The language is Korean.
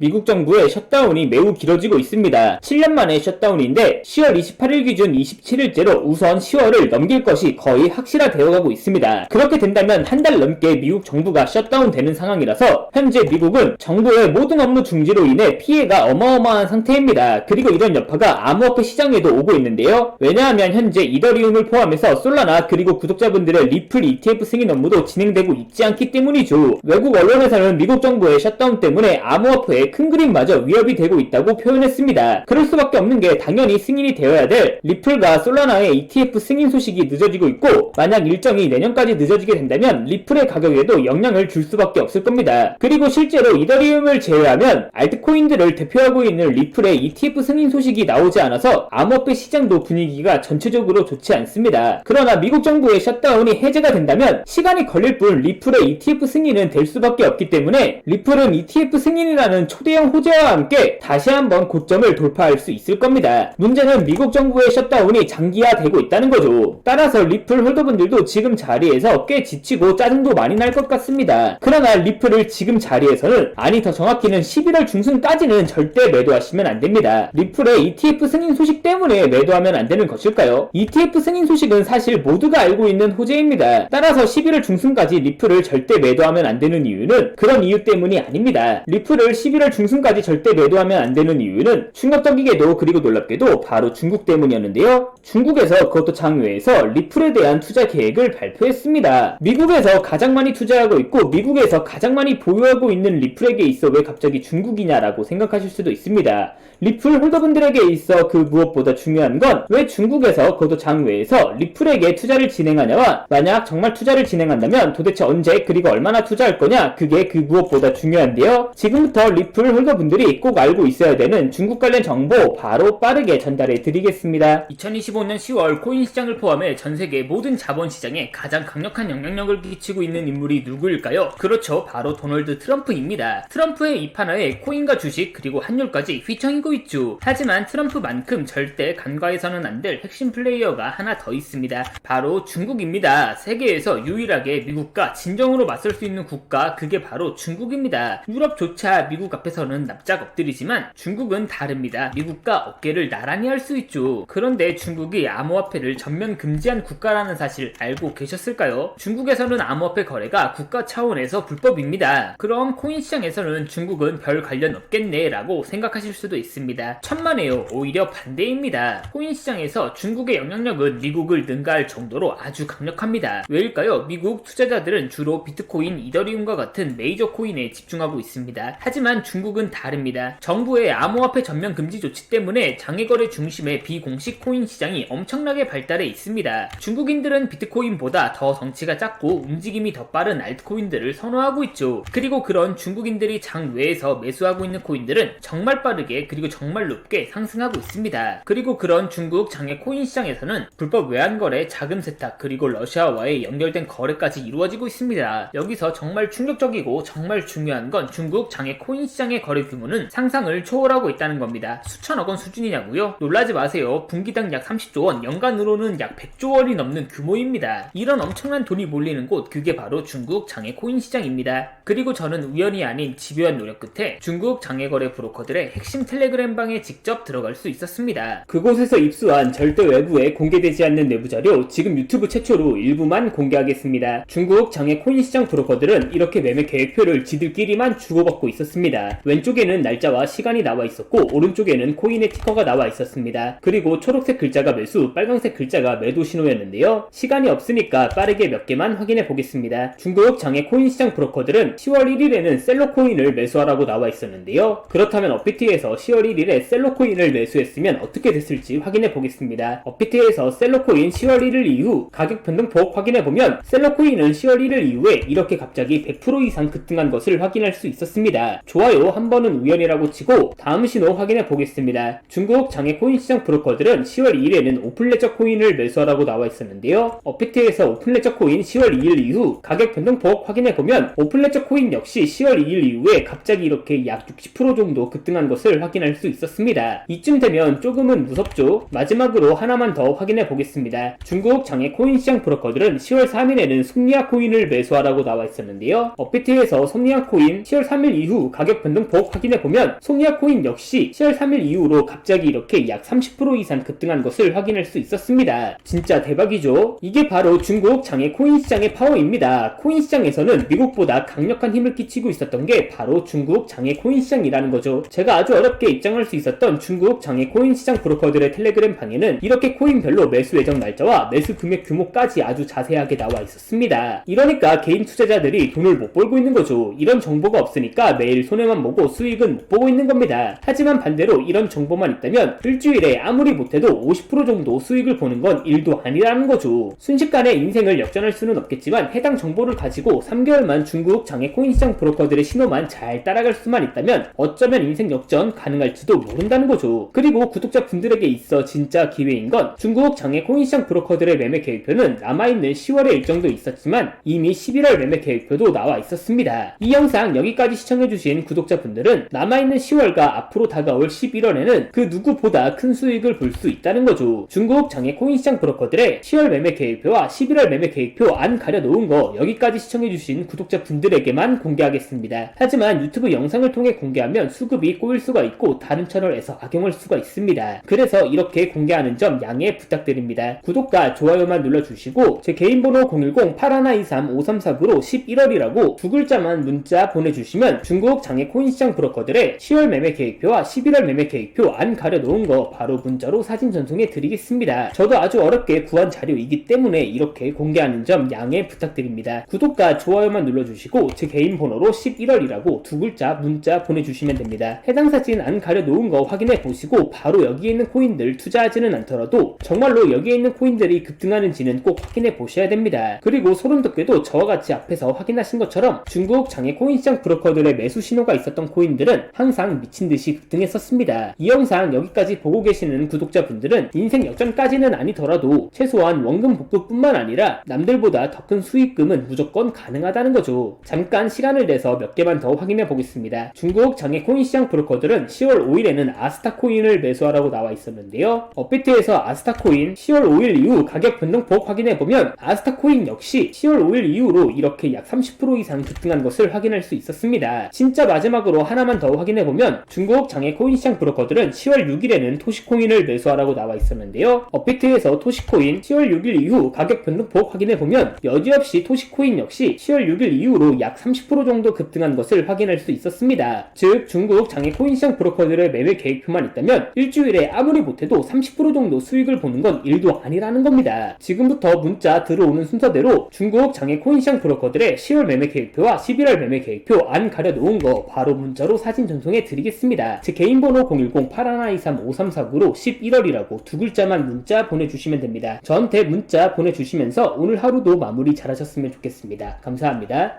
미국 정부의 셧다운이 매우 길어지고 있습니다. 7년 만에 셧다운인데 10월 28일 기준 27일째로 우선 10월을 넘길 것이 거의 확실화되어 가고 있습니다. 그렇게 된다면 한 달 넘게 미국 정부가 셧다운 되는 상황이라서 현재 미국은 정부의 모든 업무 중지로 인해 피해가 어마어마한 상태입니다. 그리고 이런 여파가 암호화폐 시장에도 오고 있는데요. 왜냐하면 현재 이더리움을 포함해서 솔라나 그리고 구독자분들의 리플 ETF 승인 업무도 진행되고 있지 않기 때문이죠. 외국 언론에서는 미국 정부의 셧다운 때문에 암호화폐의 큰 그림마저 위협이 되고 있다고 표현했습니다. 그럴 수밖에 없는 게 당연히 승인이 되어야 될 리플과 솔라나의 ETF 승인 소식이 늦어지고 있고, 만약 일정이 내년까지 늦어지게 된다면 리플의 가격에도 영향을 줄 수밖에 없을 겁니다. 그리고 실제로 이더리움을 제외하면 알트코인들을 대표하고 있는 리플의 ETF 승인 소식이 나오지 않아서 암호화폐 시장도 분위기가 전체적으로 좋지 않습니다. 그러나 미국 정부의 셧다운이 해제가 된다면 시간이 걸릴 뿐 리플의 ETF 승인은 될 수밖에 없기 때문에 리플은 ETF 승인이라는 초대형 호재와 함께 다시 한번 고점을 돌파할 수 있을 겁니다. 문제는 미국 정부의 셧다운이 장기화되고 있다는 거죠. 따라서 리플 홀더분들도 지금 자리에서 꽤 지치고 짜증도 많이 날 것 같습니다. 그러나 리플을 지금 자리에서는, 아니 더 정확히는 11월 중순까지는 절대 매도하시면 안됩니다. 리플의 ETF 승인 소식 때문에 매도하면 안되는 것일까요? ETF 승인 소식은 사실 모두가 알고 있는 호재입니다. 따라서 11월 중순까지 리플을 절대 매도하면 안되는 이유는 그런 이유 때문이 아닙니다. 리플을 11월 중순까지 절대 매도하면 안되는 이유는 충격적이게도 그리고 놀랍게도 바로 중국 때문이었는데요. 중국에서, 그것도 장외에서 리플에 대한 투자 계획을 발표했습니다. 미국에서 가장 많이 투자하고 있고 미국에서 가장 많이 보유하고 있는 리플에게 있어 왜 갑자기 중국이냐라고 생각하실 수도 있습니다. 리플 홀더분들에게 있어 그 무엇보다 중요한 건 왜 중국에서, 그것도 장외에서 리플에게 투자를 진행하냐와, 만약 정말 투자를 진행한다면 도대체 언제 그리고 얼마나 투자할 거냐, 그게 그 무엇보다 중요한데요. 지금부터 리플 홀더분들이 꼭 알고 있어야 되는 중국 관련 정보 바로 빠르게 전달해 드리겠습니다. 2025년 10월 코인 시장을 포함해 전 세계 모든 자본 시장에 가장 강력한 영향력을 끼치고 있는 인물이 누구일까요? 그렇죠, 바로 도널드 트럼프입니다. 트럼프의 입하나에 코인과 주식 그리고 환율까지 휘청이고 있죠. 하지만 트럼프만큼 절대 간과해서는 안 될 핵심 플레이어가 하나 더 있습니다. 바로 중국입니다. 세계에서 유일하게 미국과 진정으로 맞설 수 있는 국가, 그게 바로 중국입니다. 유럽조차 미국 앞에서는 납작 엎드리지만 중국은 다릅니다. 미국과 어깨를 나란히 할 수 있죠. 그런데 중국이 암호화폐를 전면 금지한 국가라는 사실 알고 계셨을까요? 중국에서는 암호화폐 거래가 국가 차원에서 불법입니다. 그럼 코인 시장에서는 중국은 별 관련 없겠네 라고 생각하실 수도 있습니다. 천만에요. 오히려 반대입니다. 코인 시장에서 중국의 영향력은 미국을 능가할 정도로 아주 강력합니다. 왜일까요? 미국 투자자들은 주로 비트코인, 이더리움과 같은 메이저 코인에 집중하고 있습니다. 하지만 중국은 다릅니다. 정부의 암호화폐 전면 금지 조치 때문에 장외거래 중심의 비공식 코인 시장이 엄청나게 발달해 있습니다. 중국인들은 비트코인보다 더 덩치가 작고 움직임이 더 빠른 알트코인들을 선호하고 있죠. 그리고 그런 중국인들이 장외에서 매수하고 있는 코인들은 정말 빠르게 그리고 정말 높게 상승하고 있습니다. 그리고 그런 중국 장외 코인 시장에서는 불법 외환거래, 자금 세탁, 그리고 러시아와의 연결된 거래까지 이루어지고 있습니다. 여기서 정말 충격적이고 정말 중요한 건 중국 장외 코인 시장의 거래 규모는 상상을 초월하고 있다는 겁니다. 수천억 원 수준이냐고요? 놀라지 마세요. 분기당 약 30조 원, 연간으로는 약 100조 원이 넘는 규모입니다. 이런 엄청난 돈이 몰리는 곳, 그게 바로 중국 장외 코인 시장입니다. 그리고 저는 우연이 아닌 집요한 노력 끝에 중국 장외거래 브로커들의 핵심 텔레그램 방에 직접 들어갈 수 있었습니다. 그곳에서 입수한 절대 외부에 공개되지 않는 내부 자료, 지금 유튜브 최초로 일부만 공개하겠습니다. 중국 장외 코인 시장 브로커들은 이렇게 매매 계획표를 지들끼리만 주고받고 있었습니다. 왼쪽에는 날짜와 시간이 나와 있었고 오른쪽에는 코인의 티커가 나와 있었습니다. 그리고 초록색 글자가 매수, 빨간색 글자가 매도 신호였는데요. 시간이 없으니까 빠르게 몇 개만 확인해 보겠습니다. 중국 장외 코인 시장 브로커들은 10월 1일에는 셀러 코인을 매수하라고 나와 있었는데요. 그렇다면 업비트에서 10월 1일에 셀러 코인을 매수했으면 어떻게 됐을지 확인해 보겠습니다. 업비트에서 셀러 코인 10월 1일 이후 가격 변동폭 확인해 보면 셀러 코인은 10월 1일 이후에 이렇게 갑자기 100% 이상 급등한 것을 확인할 수 있었습니다. 좋아요, 한 번은 우연이라고 치고 다음 신호 확인해 보겠습니다. 중국 장외 코인 시장 브로커들은 10월 2일에는 오픈레저 코인을 매수하라고 나와 있었는데요. 업비트에서 오픈레저 코인 10월 2일 이후 가격 변동폭 확인해 보면 오픈레저 코인 역시 10월 2일 이후에 갑자기 이렇게 약 60% 정도 급등한 것을 확인할 수 있었습니다. 이쯤 되면 조금은 무섭죠? 마지막으로 하나만 더 확인해 보겠습니다. 중국 장외 코인 시장 브로커들은 10월 3일에는 솜니아 코인을 매수하라고 나와 있었는데요. 업비트에서 솜니아 코인 10월 3일 이후 가격 변동폭 확인해보면 소니아 코인 역시 10월 3일 이후로 갑자기 이렇게 약 30% 이상 급등한 것을 확인할 수 있었습니다. 진짜 대박이죠? 이게 바로 중국 장외 코인 시장의 파워입니다. 코인 시장에서는 미국보다 강력한 힘을 끼치고 있었던 게 바로 중국 장외 코인 시장이라는 거죠. 제가 아주 어렵게 입장할 수 있었던 중국 장외 코인 시장 브로커들의 텔레그램 방에는 이렇게 코인별로 매수 예정 날짜와 매수 금액 규모까지 아주 자세하게 나와 있었습니다. 이러니까 개인 투자자들이 돈을 못 벌고 있는 거죠. 이런 정보가 없으니까 매일 손해만 보고 수익은 못 보고 있는 겁니다. 하지만 반대로 이런 정보만 있다면 일주일에 아무리 못해도 50% 정도 수익을 보는 건 일도 아니라는 거죠. 순식간에 인생을 역전할 수는 없겠지만 해당 정보를 가지고 3개월만 중국 장외 코인 시장 브로커들의 신호만 잘 따라갈 수만 있다면 어쩌면 인생 역전 가능할지도 모른다는 거죠. 그리고 구독자분들에게 있어 진짜 기회인 건 중국 장외 코인 시장 브로커들의 매매 계획표는 남아있는 10월의 일정도 있었지만 이미 11월 매매 계획표도 나와 있었습니다. 이 영상 여기까지 시청해주신 구독자분들은 남아있는 10월과 앞으로 다가올 11월에는 그 누구보다 큰 수익을 볼 수 있다는 거죠. 중국 장외 코인 시장 브로커들의 10월 매매 계획표와 11월 매매 계획표 안 가려놓은 거 여기까지 시청해주신 구독자분들에게만 공개하겠습니다. 하지만 유튜브 영상을 통해 공개하면 수급이 꼬일 수가 있고 다른 채널에서 악용할 수가 있습니다. 그래서 이렇게 공개하는 점 양해 부탁드립니다. 구독과 좋아요만 눌러주시고 제 개인 번호 010-8123-5349로 11월이라고 두 글자만 문자 보내주시면 중국 장외 코인 시장 브로커들의 10월 매매 계획표와 11월 매매 계획표 안 가려놓은 거 바로 문자로 사진 전송해 드리겠습니다. 저도 아주 어렵게 구한 자료이기 때문에 이렇게 공개하는 점 양해 부탁드립니다. 구독과 좋아요만 눌러주시고 제 개인 번호로 11월이라고 두 글자 문자 보내주시면 됩니다. 해당 사진 안 가려놓은 거 확인해 보시고 바로 여기에 있는 코인들 투자하지는 않더라도 정말로 여기에 있는 코인들이 급등하는지는 꼭 확인해 보셔야 됩니다. 그리고 소름 돋게도 저와 같이 앞에서 확인하신 것처럼 중국 장외 코인 시장 브로커들의 매수 신호가 있었던 코인들은 항상 미친듯이 급등했었습니다. 이 영상 여기까지 보고 계시는 구독자분들은 인생 역전까지는 아니더라도 최소한 원금 복구뿐만 아니라 남들보다 더 큰 수익금은 무조건 가능하다는 거죠. 잠깐 시간을 내서 몇 개만 더 확인해 보겠습니다. 중국 장외 코인 시장 브로커들은 10월 5일에는 아스타 코인을 매수하라고 나와 있었는데요. 업비트에서 아스타 코인 10월 5일 이후 가격 변동폭 확인해 보면 아스타 코인 역시 10월 5일 이후로 이렇게 약 30% 이상 급등한 것을 확인할 수 있었습니다. 진짜 마지막으로 하나만 더 확인해 보면 중국 장외 코인 시장 브로커들은 10월 6일에는 토시코인을 매수하라고 나와 있었는데요. 업비트에서 토시코인 10월 6일 이후 가격 변동폭 확인해 보면 여지없이 토시코인 역시 10월 6일 이후로 약 30% 정도 급등한 것을 확인할 수 있었습니다. 즉 중국 장외 코인 시장 브로커들의 매매 계획표만 있다면 일주일에 아무리 못해도 30% 정도 수익을 보는 건 일도 아니라는 겁니다. 지금부터 문자 들어오는 순서대로 중국 장외 코인 시장 브로커들의 10월 매매 계획표와 11월 매매 계획표 안 가려놓은 거 바로 문자로 사진 전송해 드리겠습니다. 제 개인 번호 010-8123-5349로 11월이라고 두 글자만 문자 보내주시면 됩니다. 저한테 문자 보내주시면서 오늘 하루도 마무리 잘하셨으면 좋겠습니다. 감사합니다.